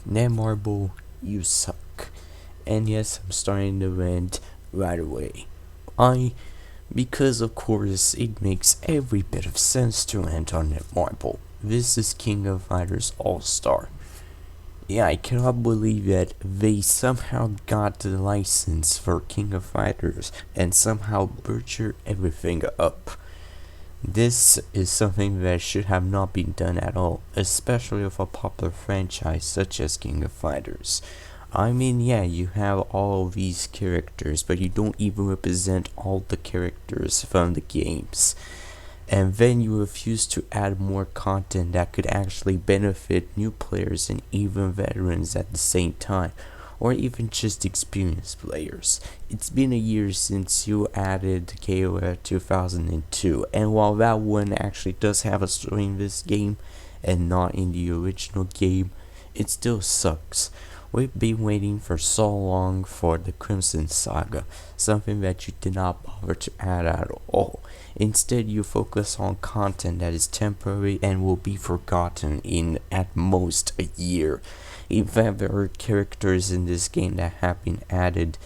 Netmarble, you suck. And yes, I'm starting to rant right away. I Because of course it makes every bit of sense to rant on Netmarble. This is King of Fighters All-Star. Yeah, I cannot believe that they somehow got the license for King of Fighters and somehow butcher everything up. This is something that should have not been done at all, especially with a popular franchise such as King of Fighters. I mean, yeah, you have all these characters, but you don't even represent all the characters from the games. And then you refuse to add more content that could actually benefit new players and even veterans at the same time, or even just experienced players. It's been a year since you added KOF 2002, and while that one actually does have a story in this game and not in the original game, it still sucks. We've been waiting for so long for the Crimson Saga, something that you did not bother to add at all. Instead, you focus on content that is temporary and will be forgotten in at most a year. In fact, there are characters in this game that have been added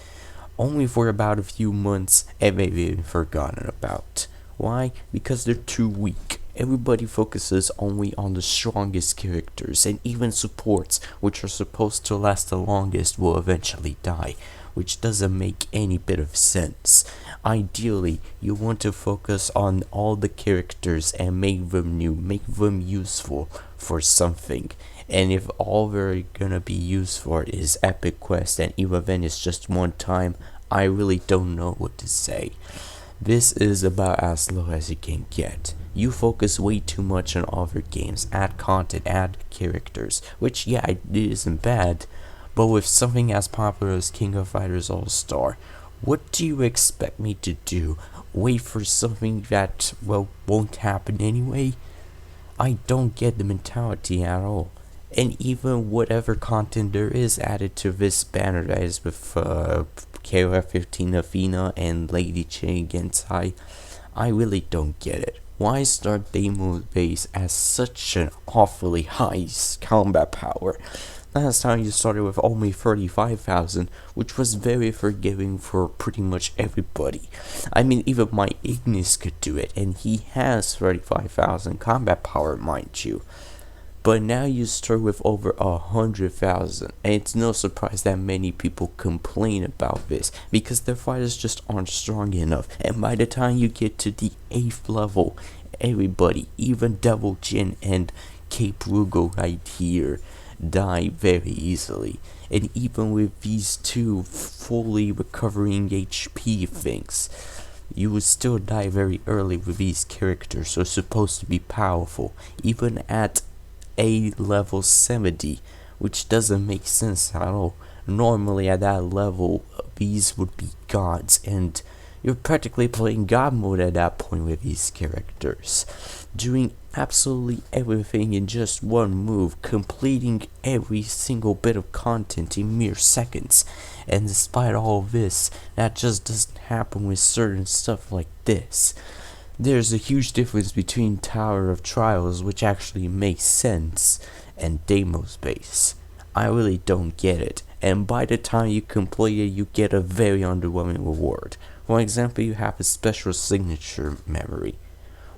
only for about a few months and they've been forgotten about. Why? Because they're too weak. Everybody focuses only on the strongest characters, and even supports, which are supposed to last the longest, will eventually die, which doesn't make any bit of sense. Ideally, you want to focus on all the characters and make them new, make them useful for something. And if all they're gonna be used for is epic quest and even then it's just one time, I really don't know what to say. This is about as low as it can get. You focus way too much on other games, add content, add characters, which yeah, it isn't bad, but with something as popular as King of Fighters All-Star, what do you expect me to do? Wait for something that, well, won't happen anyway? I don't get the mentality at all. And even whatever content there is added to this banner that is with KOF 15 Athena and Lady Chain Gensai, I really don't get it. Why start Deimos base as such an awfully high combat power? Last time you started with only 35,000, which was very forgiving for pretty much everybody. I mean, even my Ignis could do it, and he has 35,000 combat power, mind you. But now you start with over 100,000, and it's no surprise that many people complain about this, because their fighters just aren't strong enough, and by the time you get to the 8th level, everybody, even Devil Jin and Cape Rugo right here, die very easily. And even with these two fully recovering HP things, you would still die very early with these characters, so supposed to be powerful, even at a level 70, which doesn't make sense at all. Normally at that level, these would be gods, and you're practically playing god mode at that point with these characters, doing absolutely everything in just one move, completing every single bit of content in mere seconds. And despite all this, that just doesn't happen with certain stuff like this. There's a huge difference between Tower of Trials, which actually makes sense, and Deimos base. I really don't get it, and by the time you complete it, you get a very underwhelming reward. For example, you have a special signature memory.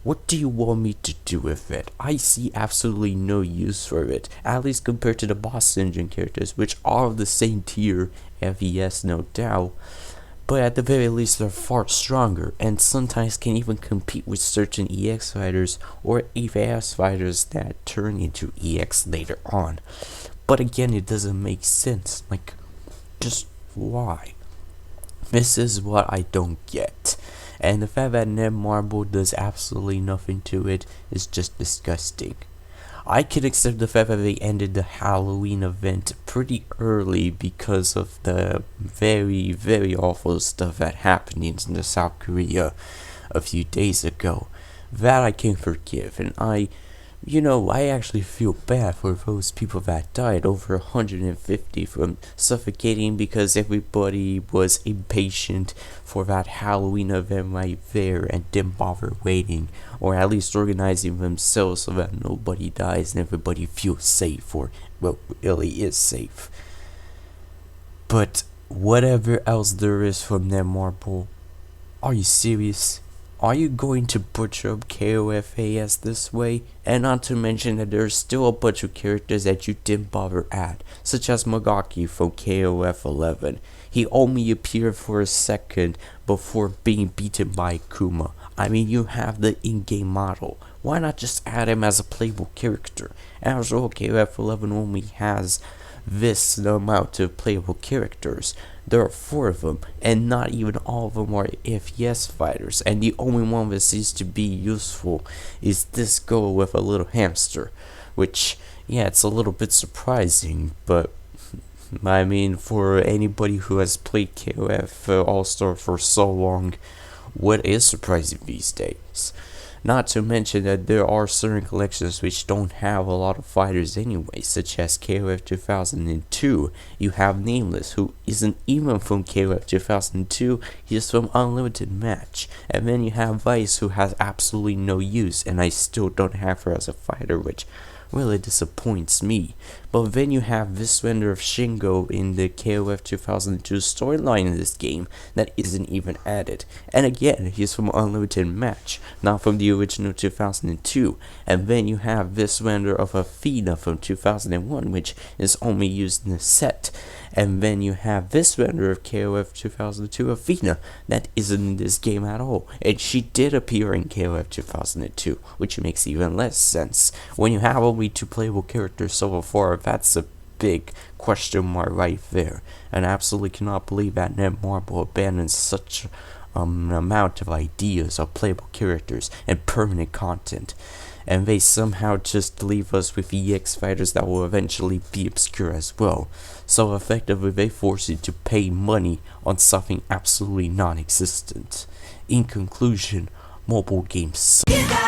What do you want me to do with it? I see absolutely no use for it, at least compared to the boss engine characters, which are of the same tier, FES no doubt. But at the very least they're far stronger, and sometimes can even compete with certain EX fighters or AVS fighters that turn into EX later on. But again, it doesn't make sense. Like, just why? This is what I don't get. And the fact that Netmarble does absolutely nothing to it is just disgusting. I can accept the fact that they ended the Halloween event pretty early because of the very, very awful stuff that happened in South Korea a few days ago. That I can forgive, and I I actually feel bad for those people that died, over 150, from suffocating because everybody was impatient for that Halloween event right there and didn't bother waiting, or at least organizing themselves so that nobody dies and everybody feels safe, or, well, really is safe. But whatever else there is from that marble, are you serious? Are you going to butcher up KOFAS this way? And not to mention that there's still a bunch of characters that you didn't bother at, such as Magaki from KOF 11. He only appeared for a second before being beaten by Kuma. I mean, you have the in-game model. Why not just add him as a playable character? After all, KOF 11 only has this amount of playable characters. There are 4 of them, and not even all of them are FPS fighters, and the only one that seems to be useful is this girl with a little hamster, which, yeah, it's a little bit surprising, but I mean, for anybody who has played KOF All-Star for so long, what is surprising these days? Not to mention that there are certain collections which don't have a lot of fighters anyway, such as KOF 2002. You have Nameless, who isn't even from KOF 2002, he's from Unlimited Match. And then you have Vice, who has absolutely no use, and I still don't have her as a fighter, which really disappoints me. But then you have this render of Shingo in the KOF 2002 storyline in this game that isn't even added. And again, he's from Unlimited Match, not from the original 2002. And then you have this render of Athena from 2001, which is only used in the set. And then you have this render of KOF 2002 Athena that isn't in this game at all. And she did appear in KOF 2002, which makes even less sense. When you have only 2 playable characters so far, that's a big question mark right there. And I absolutely cannot believe that Netmarble abandons such an amount of ideas of playable characters and permanent content, and they somehow just leave us with EX fighters that will eventually be obscure as well. So effectively they force you to pay money on something absolutely non-existent. In conclusion, mobile games suck.